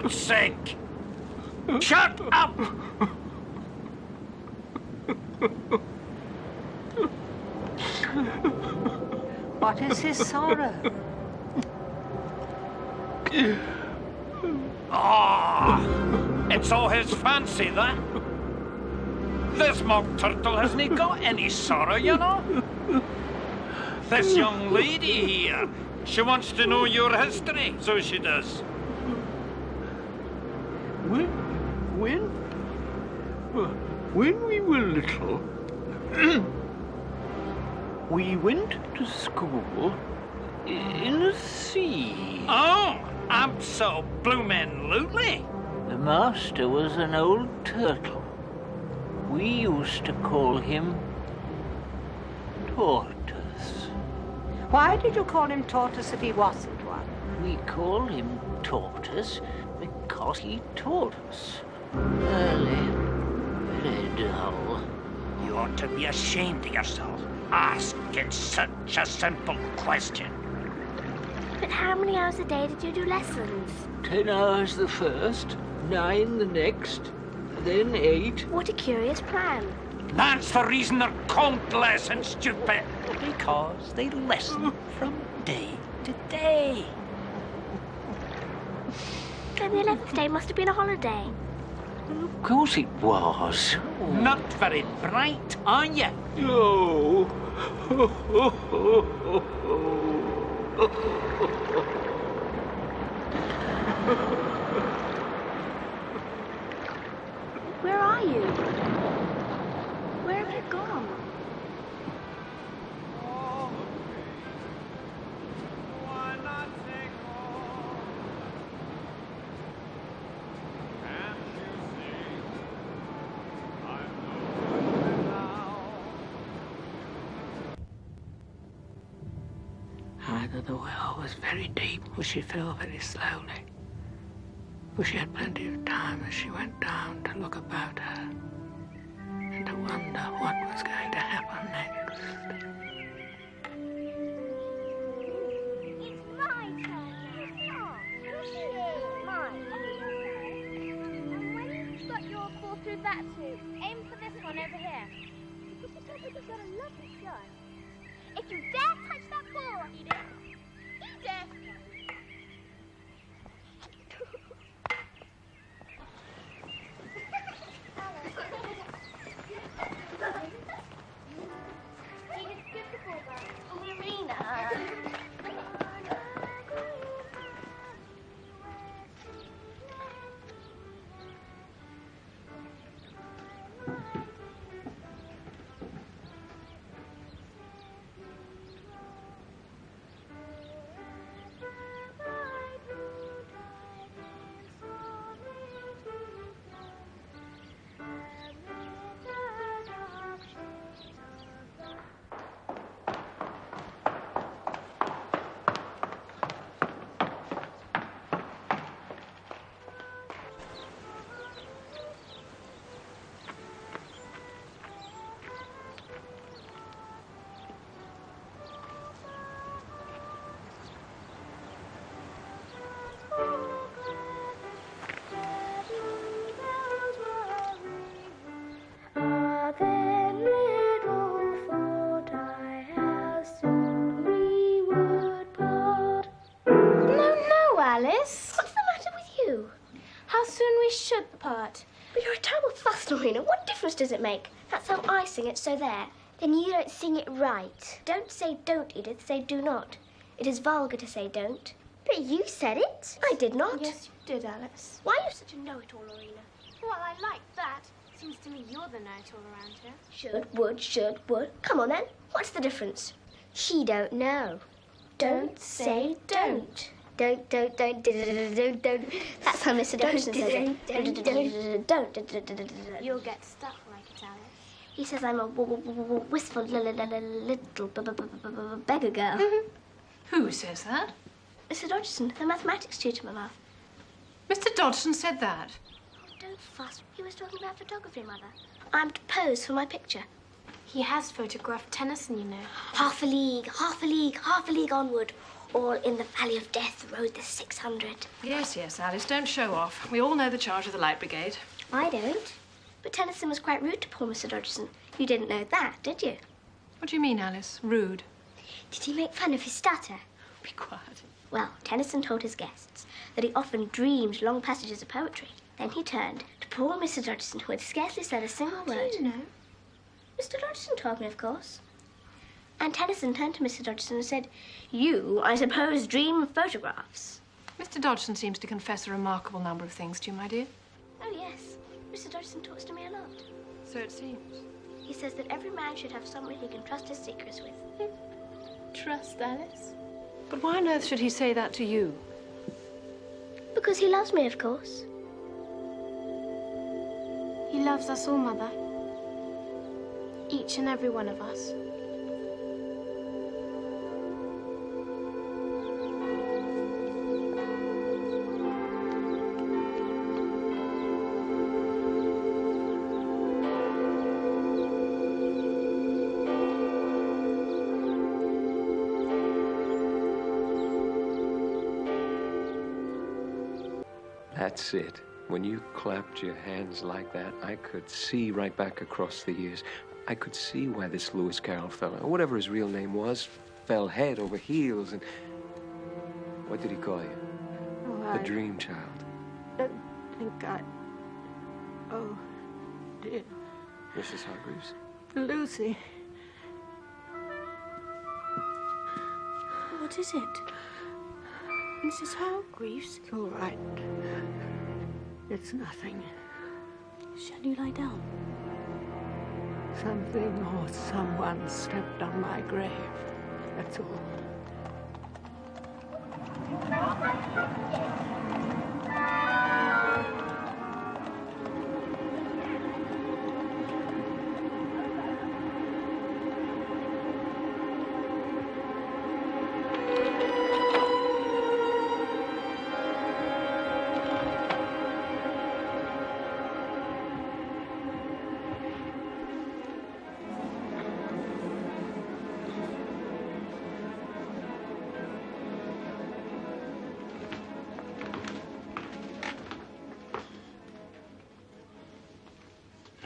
God's sake! Shut up! What is his sorrow? It's all his fancy, that. This mock turtle hasn't got any sorrow, you know. This young lady here, she wants to know your history, so she does. When we were little, we went to school in the sea. Oh, absolutely. The master was an old turtle. We used to call him Tortoise. Why did you call him Tortoise if he wasn't one? We called him Tortoise because he taught us. Early, very dull. You ought to be ashamed of yourself, asking such a simple question. But how many hours a day did you do lessons? 10 hours the first, 9 the next, then 8. What a curious plan. That's the reason they're called lessons, stupid. Because they listen from day to day. Then the 11th day must have been a holiday. Of course it was. Not very bright, are you? No. Where are you? Where have you gone? Either the well was very deep or she fell very slowly. For she had plenty of time as she went down to look about her and to wonder what was going to happen next. It's my turn. Mine. And when you've got your ball through that tube, aim for this one over here. You've got a lovely shot. If you dare touch that ball, Edith. Edith! Edith, give the ball back. Marina. Alice? What's the matter with you? How soon we should part. But you're a terrible fuss, Lorena. What difference does it make? That's how I sing it, so there. Then you don't sing it right. Don't say don't, Edith. Say do not. It is vulgar to say don't. But you said it. I did not. Yes, you did, Alice. Why are you such a know-it-all, Lorena? Well, I like that. Seems to me you're the know-it-all around here. Should, would. Come on, then. What's the difference? She don't know. Don't say don't. Don't. That's how Mr. Dodgson says it. Don't. You'll get stuck like it, Alice. He says I'm a wistful little beggar girl. Who says that? Mr. Dodgson, the mathematics tutor, Mother. Mr. Dodgson said that. Oh, don't fuss. He was talking about photography, Mother. I'm to pose for my picture. He has photographed Tennyson, you know. Half a league onward. All in the Valley of Death, Road the 600. Yes, yes, Alice, don't show off. We all know the charge of the Light Brigade. I don't. But Tennyson was quite rude to poor Mr. Dodgson. You didn't know that, did you? What do you mean, Alice? Rude? Did he make fun of his stutter? Be quiet. Well, Tennyson told his guests that he often dreamed long passages of poetry. Then he turned to poor Mr. Dodgson, who had scarcely said a single word. Do you know? Mr. Dodgson told me, of course. And Tennyson turned to Mr. Dodgson and said, "You, I suppose, dream photographs." Mr. Dodgson seems to confess a remarkable number of things to you, my dear. Oh, yes. Mr. Dodgson talks to me a lot. So it seems. He says that every man should have someone he can trust his secrets with. Trust Alice? But why on earth should he say that to you? Because he loves me, of course. He loves us all, Mother. Each and every one of us. That's it. When you clapped your hands like that, I could see right back across the years. I could see why this Lewis Carroll fella, or whatever his real name was, fell head over heels and... What did he call you? Oh, The Dreamchild. don't think I... Oh, dear. Mrs. Hargreaves? Lucy. What is it? Mrs. Hargreaves? It's all right. It's nothing. Shall you lie down? Something or someone stepped on my grave. That's all.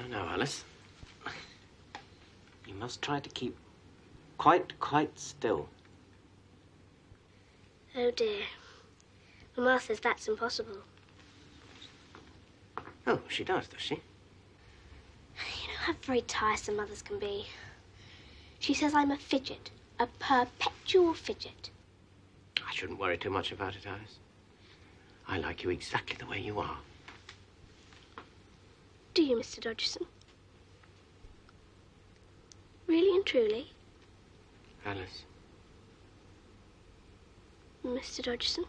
No, Alice. You must try to keep quite still. Oh, dear. Mamma says that's impossible. Oh, she does she? You know how very tiresome mothers can be. She says I'm a fidget, a perpetual fidget. I shouldn't worry too much about it, Alice. I like you exactly the way you are. Do you, Mr. Dodgson? Really and truly? Alice. Mr. Dodgson?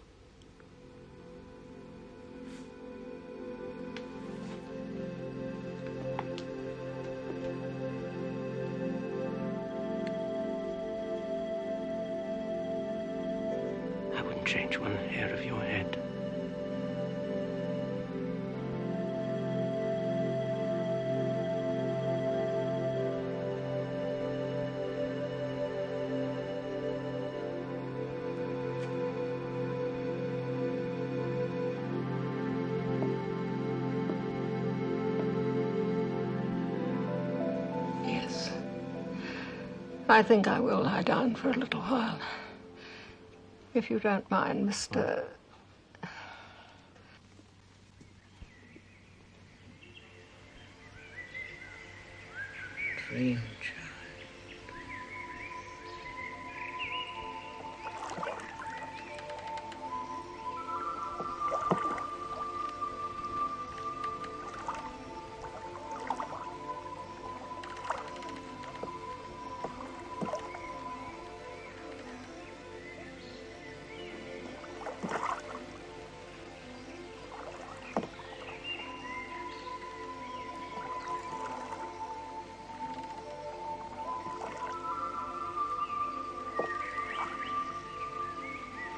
I wouldn't change one hair of your head. Yes. I think I will lie down for a little while. If you don't mind, Mr. Dreamchild.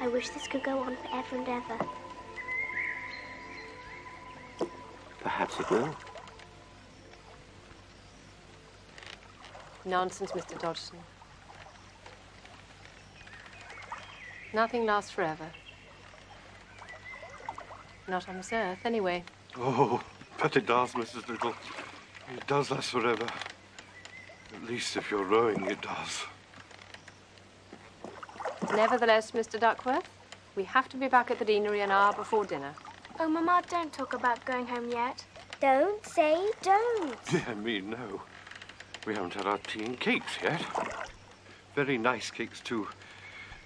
I wish this could go on forever and ever. Perhaps it will. Nonsense, Mr. Dodgson. Nothing lasts forever. Not on this earth, anyway. Oh, but it does, Mrs. Liddell. It does last forever. At least if you're rowing, it does. Nevertheless, Mr. Duckworth, we have to be back at the deanery an hour before dinner. Oh, Mama, don't talk about going home yet. Don't say don't. Yeah, me, no. We haven't had our tea and cakes yet. Very nice cakes, too.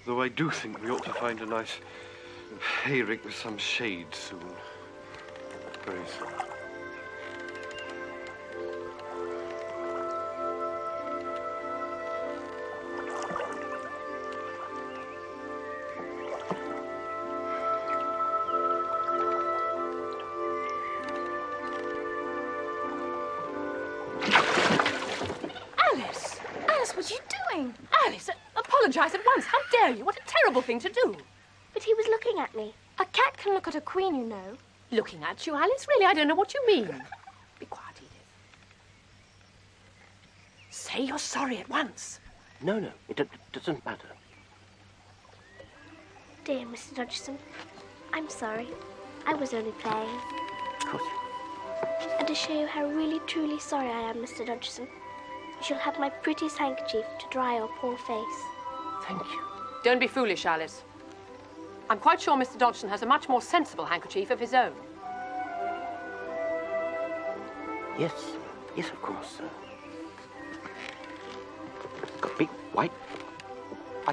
Though I do think we ought to find a nice hayrick with some shade soon. Very soon. Alice! Alice, what are you doing? Alice, apologise at once. How dare you? What a terrible thing to do. But he was looking at me. A cat can look at a queen, you know. Looking at you, Alice? Really, I don't know what you mean. Be quiet, Edith. Say you're sorry at once. No, it doesn't matter. Dear Mr. Dodgson, I'm sorry. I was only playing. Of course. And to show you how really, truly sorry I am, Mr. Dodgson, you shall have my prettiest handkerchief to dry your poor face. Thank you. Don't be foolish, Alice. I'm quite sure Mr. Dodgson has a much more sensible handkerchief of his own. Yes, of course. Got big white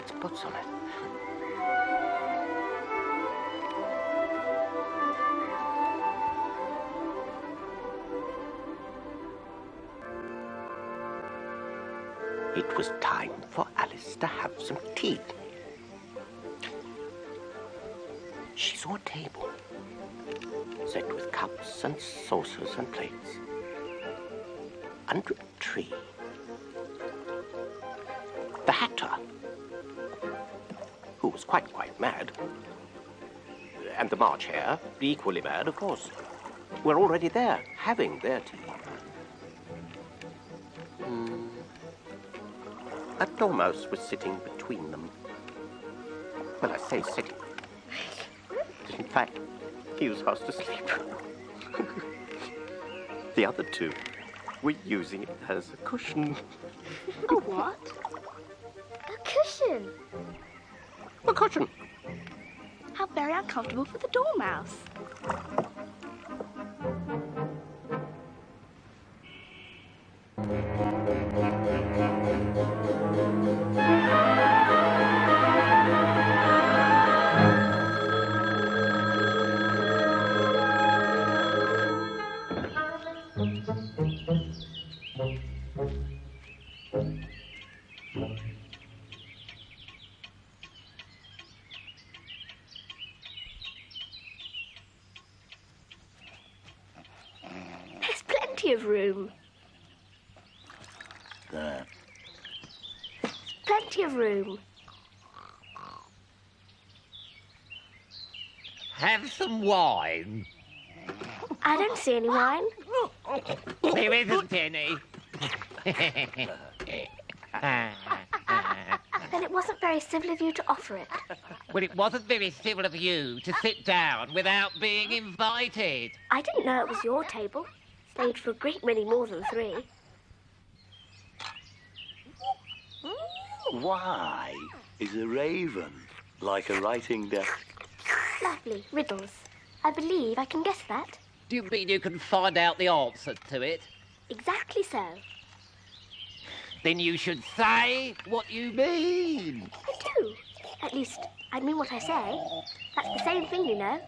spots on it. It was time for Alice to have some tea. She saw a table set with cups and saucers and plates. Under a tree, the Hatter, who was quite mad, and the March Hare, equally mad, of course, were already there, having their tea. A dormouse was sitting between them. Well, I say sitting. In fact, he was fast asleep. The other two were using it as a cushion. A what? A cushion? A cushion. How very uncomfortable for the dormouse. There's plenty of room. There. Plenty of room. Have some wine. I don't see any wine. There isn't any. Then it wasn't very civil of you to offer it. Well, it wasn't very civil of you to sit down without being invited. I didn't know it was your table. Stayed for a great many more than 3. Why is a raven like a writing desk? Lovely. Riddles. I believe I can guess that. Do you mean you can find out the answer to it? Exactly so. Then you should say what you mean. I do. At least, I mean what I say. That's the same thing, you know.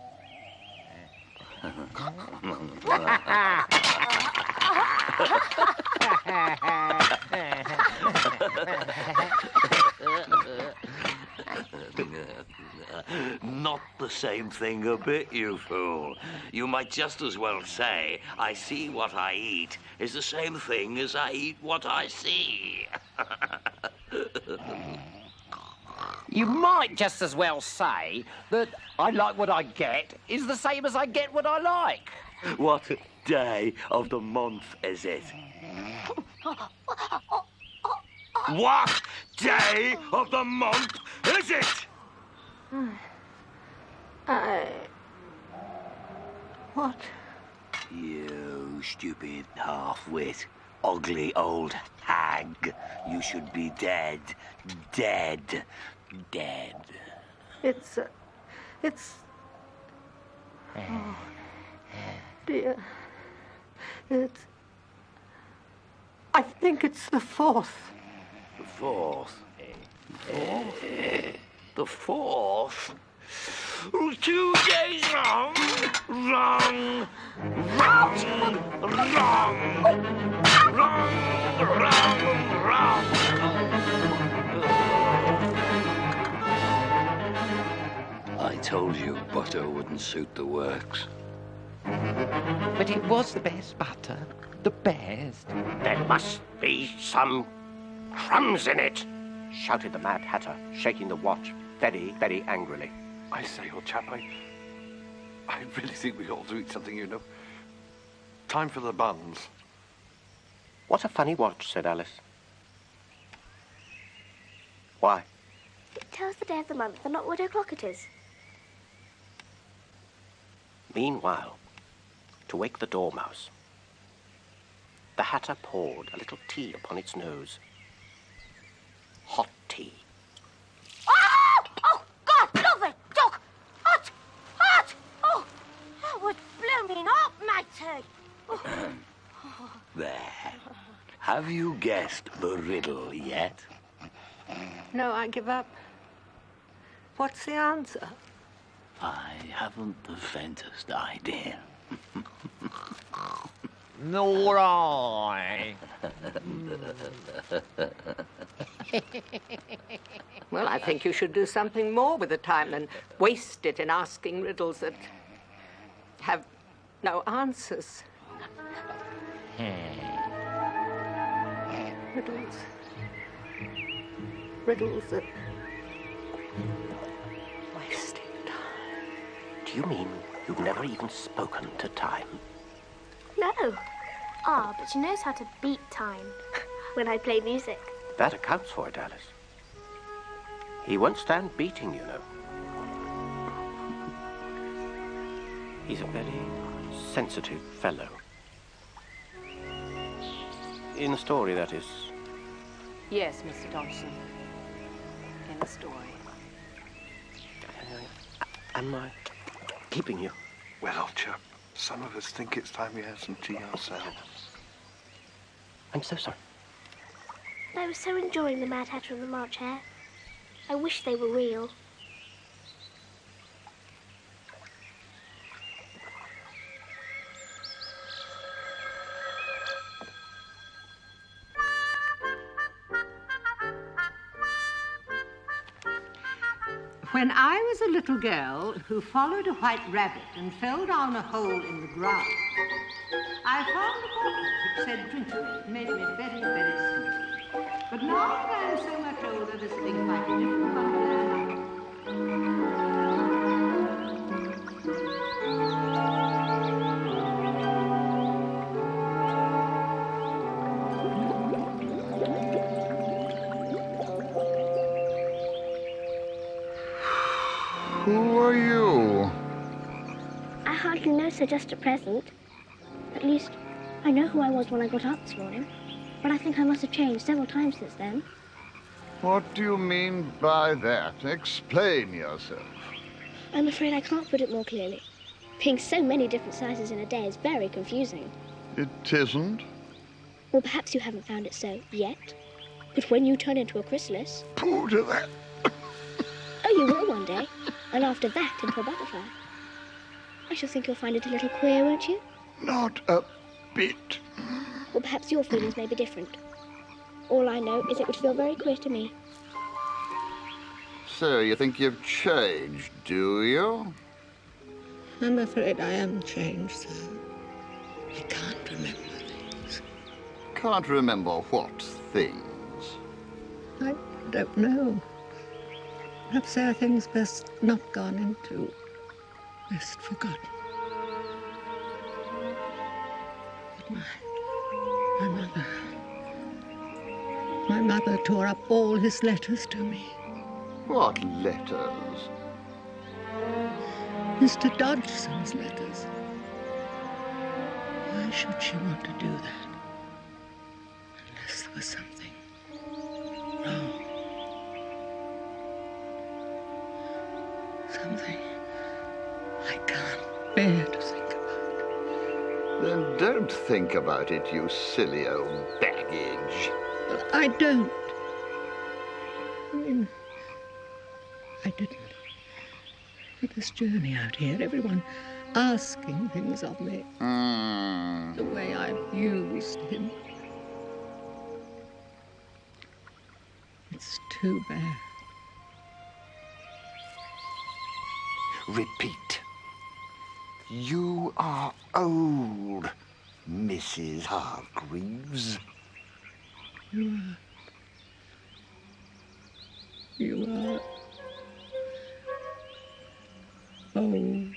Not the same thing a bit, you fool. You might just as well say, I see what I eat is the same thing as I eat what I see. You might just as well say that I like what I get is the same as I get what I like. What day of the month is it? What day of the month is it? What? You stupid half-wit, ugly old hag. You should be dead. Dead. Dead. It's... Oh, dear. It's... I think it's the 4th. The 4th? The 4th? 2 days wrong. Wrong. Wrong. Wrong. I told you butter wouldn't suit the works. But it was the best butter. The best. There must be some crumbs in it, shouted the Mad Hatter, shaking the watch very, very angrily. I say, old chap, I really think we ought to eat something, you know. Time for the buns. What a funny watch, said Alice. Why? It tells the day of the month and not what o'clock it is. Meanwhile, to wake the dormouse, the Hatter poured a little tea upon its nose. Hot tea. Oh! Oh, God, love it, Doc! Hot! Hot! Oh, that was blooming hot, matey. Oh. There. Have you guessed the riddle yet? No, I give up. What's the answer? I haven't the faintest idea. Nor I. Well, I think you should do something more with the time than waste it in asking riddles that have no answers. Riddles that wasting time. Do you mean you've never even spoken to time? No. Ah, but she knows how to beat time when I play music. That accounts for it, Alice. He won't stand beating, you know. He's a very sensitive fellow. In the story, that is. Yes, Mr. Dodgson. In the story. Am I keeping you? Well, old chap, some of us think it's time we had some tea ourselves. I'm so sorry. I was so enjoying the Mad Hatter and the March Hare. I wish they were real. When I was a little girl who followed a white rabbit and fell down a hole in the ground, I found a bottle which said drink of it. It made me very, very sleepy. But now that I am so much older, this thing might be different. Who are you? I hardly know, sir, just at present. At least, I know who I was when I got up this morning. But I think I must have changed several times since then. What do you mean by that? Explain yourself. I'm afraid I can't put it more clearly. Being so many different sizes in a day is very confusing. It isn't? Well, perhaps you haven't found it so yet. But when you turn into a chrysalis... Pooh to that. Oh, you will one day. And after that, into a butterfly. I shall think you'll find it a little queer, won't you? Not a bit. Well, perhaps your feelings may be different. All I know is it would feel very queer to me. So, you think you've changed, do you? I'm afraid I am changed, sir. I can't remember things. Can't remember what things? I don't know. Perhaps there are things best not gone into, best forgotten. But my mother tore up all his letters to me. What letters? Mr. Dodgson's letters. Why should she want to do that? Unless there was something wrong. Something I can't bear to think about. Then don't think about it, you silly old baggage. Well, I don't. I mean, I didn't. With this journey out here, everyone asking things of me. The way I've used him. It's too bad. Repeat. You are old, Mrs. Hargreaves. You are old.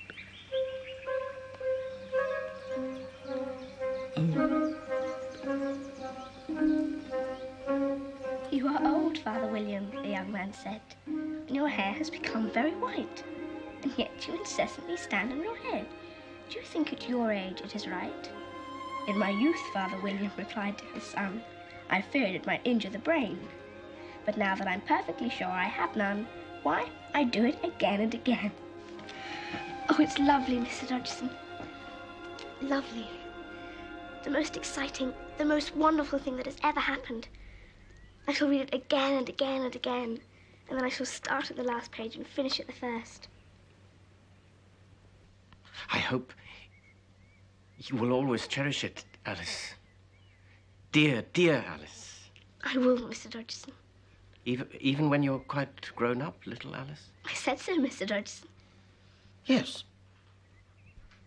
You are old, Father William, the young man said, and your hair has become very white. And yet you incessantly stand on your head. Do you think at your age it is right? In my youth, Father William replied to his son, I feared it might injure the brain. But now that I'm perfectly sure I have none, why, I do it again and again. Oh, it's lovely, Mr. Dodgson. Lovely. The most exciting, the most wonderful thing that has ever happened. I shall read it again and again and again, and then I shall start at the last page and finish at the first. I hope you will always cherish it, Alice. Dear, dear Alice. I will, Mr. Dodgson. Even when you're quite grown up, little Alice? I said so, Mr. Dodgson. Yes.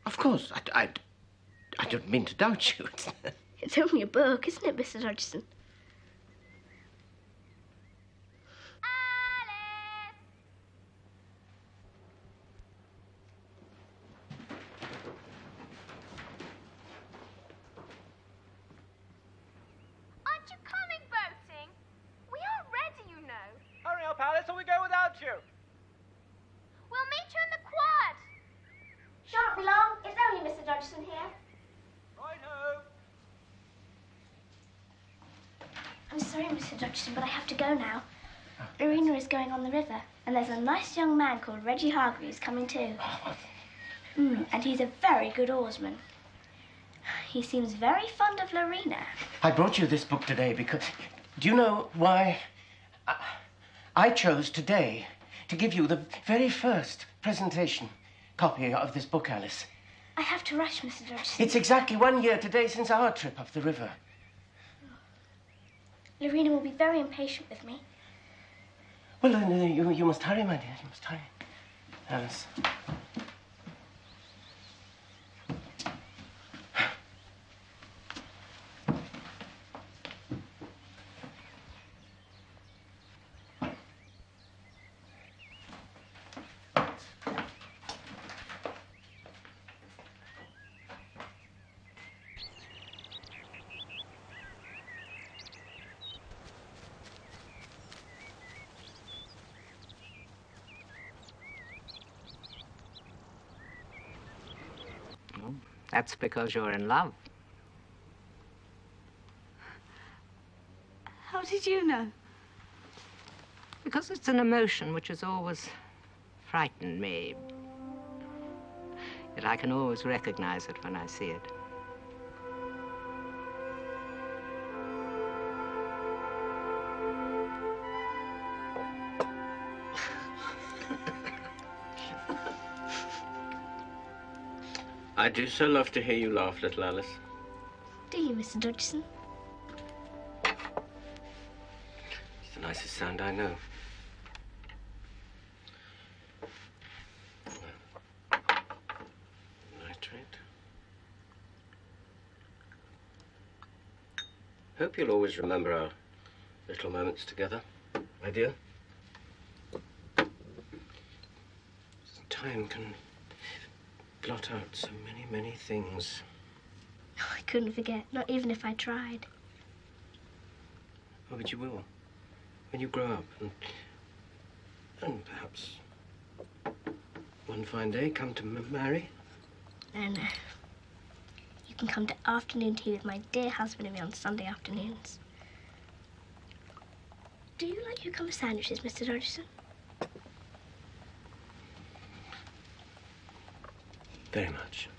Of course. I don't mean to doubt you. It's only a book, isn't it, Mr. Dodgson? Aren't you coming, boating? We aren't ready, you know. Hurry up, Alice, or we go without you. We'll meet you in the quad. Shan't be long. It's only Mr. Dodgson here. Righto. I'm sorry, Mr. Dodgson, but I have to go now. Lorena is going on the river, and there's a nice young man called Reggie Hargreaves coming too. And he's a very good oarsman. He seems very fond of Lorena. I brought you this book today because... Do you know why I chose today to give you the very first presentation copy of this book, Alice? I have to rush, Mr. Dodgson. It's exactly 1 year today since our trip up the river. Lorena will be very impatient with me. Well, you must hurry, my dear. You must hurry. Alice. That's because you're in love. How did you know? Because it's an emotion which has always frightened me. Yet I can always recognize it when I see it. I do so love to hear you laugh, little Alice. Do you, Mr. Dodgson? It's the nicest sound I know. Nitrate. Hope you'll always remember our little moments together, my dear. Time can blot out so many, many things. Oh, I couldn't forget, not even if I tried. Oh, but you will. When you grow up and perhaps one fine day come to marry. No, no. You can come to afternoon tea with my dear husband and me on Sunday afternoons. Do you like cucumber sandwiches, Mr. Dodgson? Very much.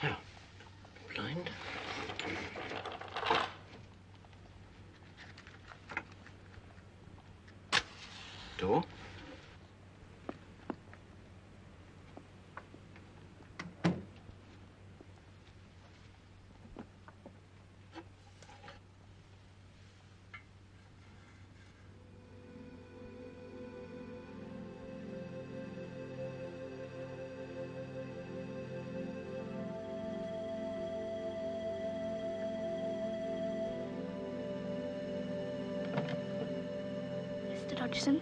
Now, blind. Door. Mr. Dodgson?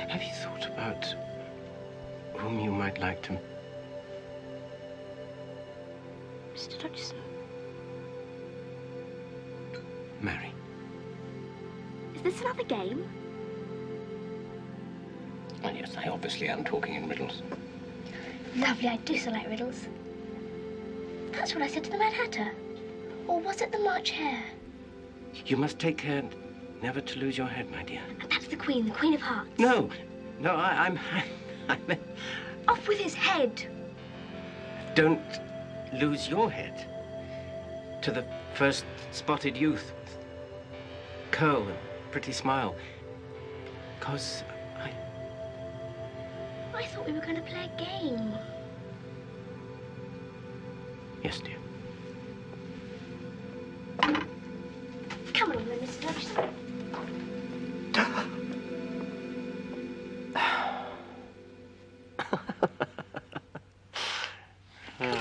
Have you thought about whom you might like to... Mr. Dodgson? marry? Is this another game? Oh, yes, I obviously am talking in riddles. Lovely, I do so like riddles. That's what I said to the Mad Hatter. Or was it the March Hare? You must take care never to lose your head, my dear. And that's the Queen of Hearts. No, I'm Off with his head. Don't lose your head to the first spotted youth with curl and pretty smile. 'Cause I thought we were going to play a game. Yes, dear. Come on then, Mr. Dodgson. Come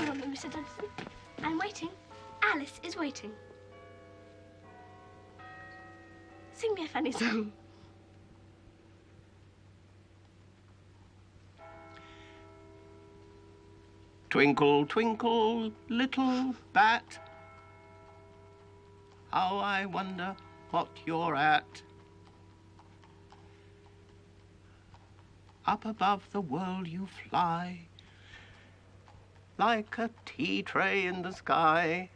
on then, Mr. Dodgson. I'm waiting. Alice is waiting. Sing me a funny song. Twinkle, twinkle, little bat, how I wonder what you're at. Up above the world you fly, like a tea tray in the sky.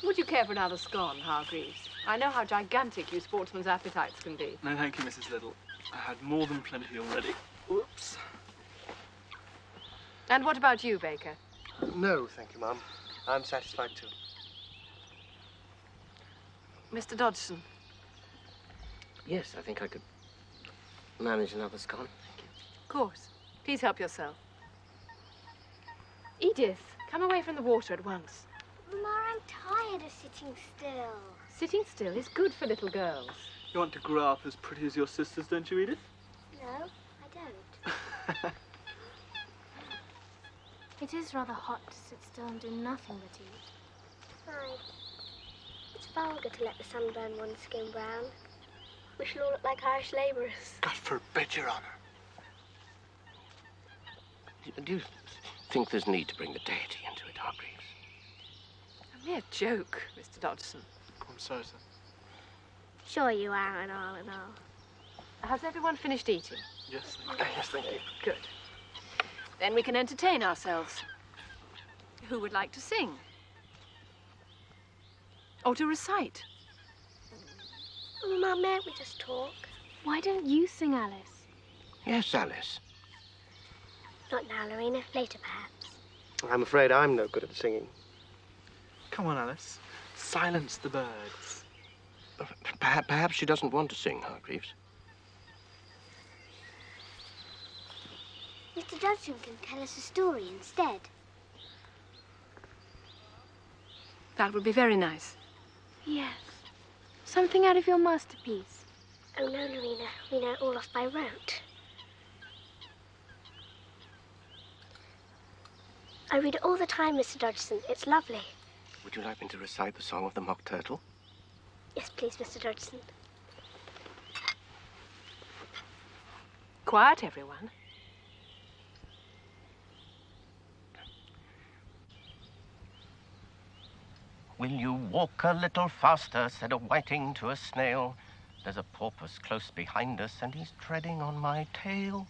Would you care for another scone, Hargreaves? I know how gigantic you sportsmen's appetites can be. No, thank you, Mrs. Liddell. I had more than plenty already. Whoops. And what about you, Baker? No, thank you, Mum. I'm satisfied too. Mr. Dodgson? Yes, I think I could manage another scone. Of course. Please help yourself. Edith, come away from the water at once. Mama, I'm tired of sitting still. Sitting still is good for little girls. You want to grow up as pretty as your sisters, don't you, Edith? No, I don't. It is rather hot to sit still and do nothing but eat. Aye. It's vulgar to let the sun burn one's skin brown. We shall all look like Irish labourers. God forbid, Your Honour. Do you think there's need to bring the deity into it, Hargreaves? A mere joke, Mr. Dodgson. I'm sorry, sir. Sure you are, and all. Has everyone finished eating? Yes, thank you. Yes, thank you. Good. Then we can entertain ourselves. Who would like to sing? Or to recite? Mum, may we just talk? Why don't you sing, Alice? Yes, Alice. Not now, Lorena. Later, perhaps. I'm afraid I'm no good at singing. Come on, Alice. Silence the birds. Perhaps she doesn't want to sing, Hargreaves. Mr. Dodgson can tell us a story instead. That would be very nice. Yes. Something out of your masterpiece. Oh, no, Lorena. We know it all off by rote. I read it all the time, Mr. Dodgson. It's lovely. Would you like me to recite the song of the Mock Turtle? Yes, please, Mr. Dodgson. Quiet, everyone. Will you walk a little faster, said a whiting to a snail. There's a porpoise close behind us, and he's treading on my tail.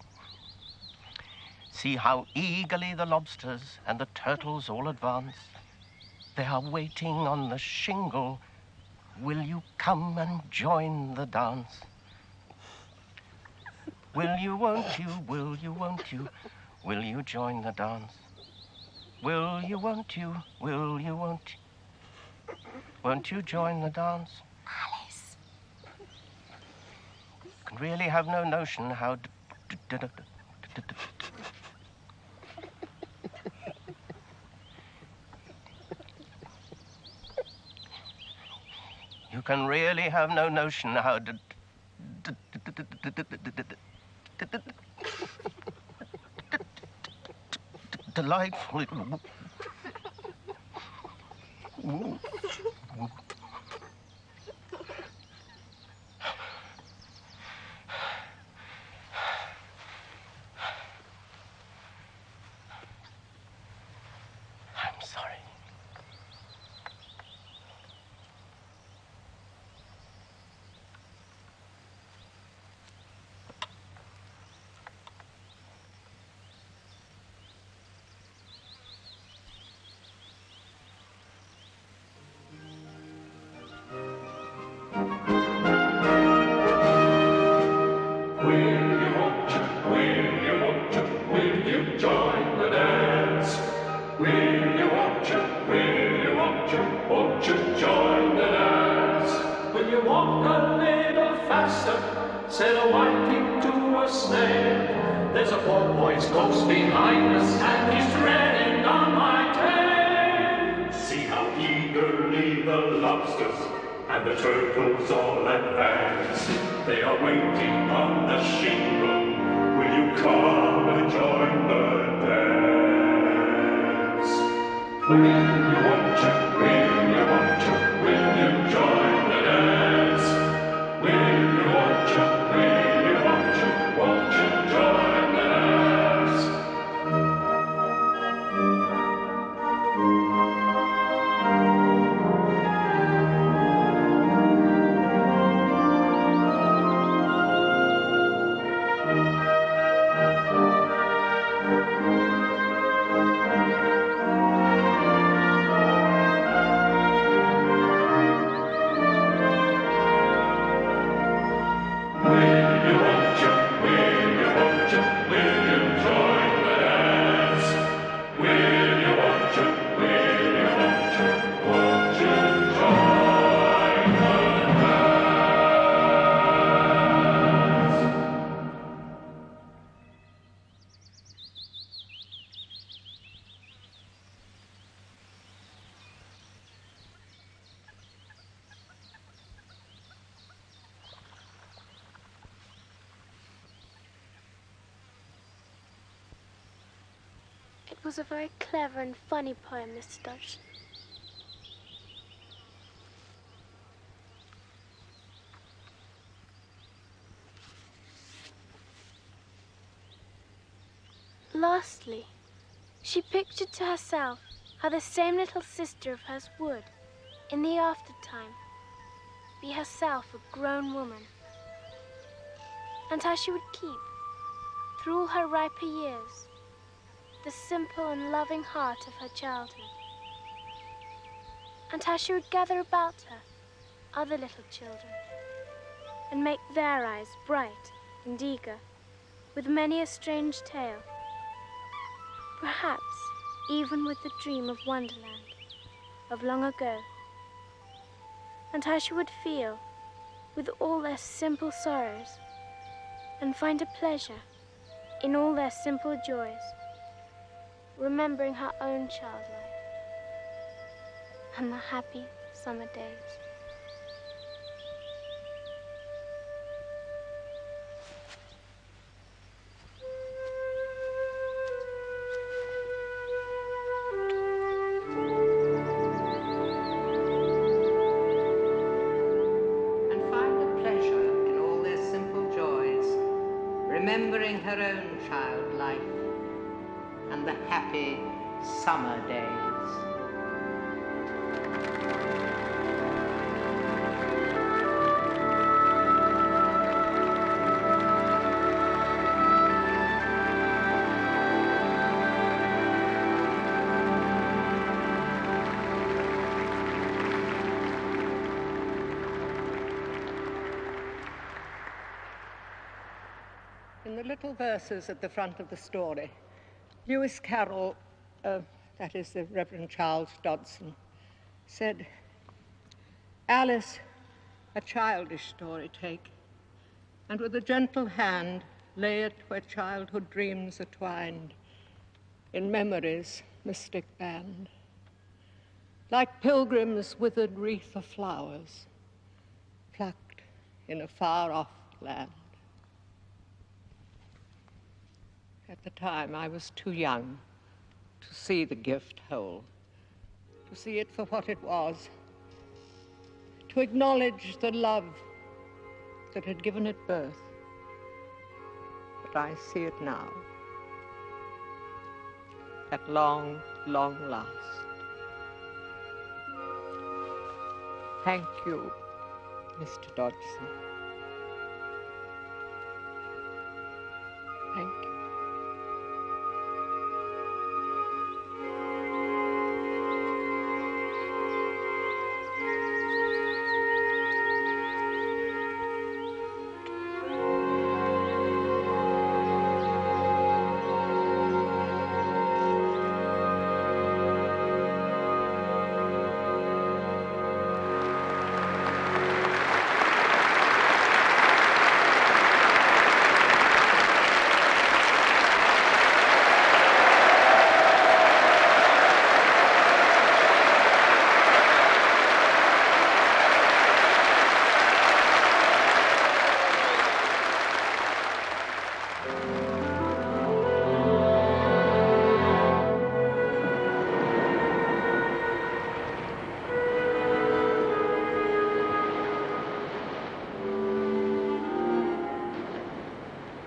See how eagerly the lobsters and the turtles all advance. They are waiting on the shingle. Will you come and join the dance? Will you, won't you, will you, won't you, will you join the dance? Will you, won't you, will you, won't you? Won't you join the dance? Alice. Can really have no notion how... You can really have no notion how... Delightful. I'm sorry. Said a whiting to a snail. There's a porpoise close behind us, and he's treading on my tail. See how eagerly the lobsters and the turtles all advance. They are waiting on the shingle. Will you come and join the dance? Will you, won't you, will you, won't you, will you join the dance? Will you, won't you? Won't you join the dance? It was a very clever and funny poem, Mr. Dodgson. Lastly, she pictured to herself how the same little sister of hers would, in the aftertime, be herself a grown woman, and how she would keep, through all her riper years, the simple and loving heart of her childhood, and how she would gather about her other little children and make their eyes bright and eager with many a strange tale, perhaps even with the dream of Wonderland of long ago, and how she would feel with all their simple sorrows and find a pleasure in all their simple joys, remembering her own child life and the happy summer days. remembering her own child life and the happy summer days. In the little verses at the front of the story, Lewis Carroll, that is the Reverend Charles Dodgson, said, "Alice, a childish story take, and with a gentle hand lay it where childhood dreams are twined, in memory's mystic band. Like pilgrims' withered wreath of flowers, plucked in a far-off land." At the time, I was too young to see the gift whole, to see it for what it was, to acknowledge the love that had given it birth. But I see it now, at long, long last. Thank you, Mr. Dodgson. Thank you.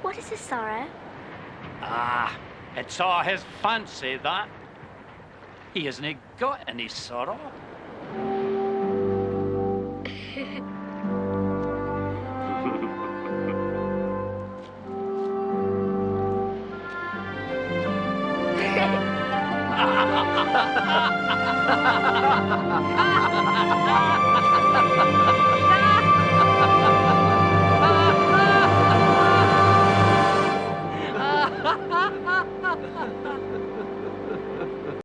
What is his sorrow? Ah, it's all his fancy, that. He hasn't got any sorrow.